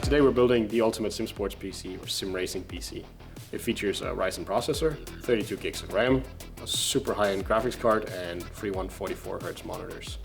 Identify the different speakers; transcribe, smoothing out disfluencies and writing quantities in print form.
Speaker 1: today we're building the ultimate sim sports PC or sim racing PC. It features a Ryzen processor, 32 gigs of RAM, a super high-end graphics card, and free 144Hz monitors.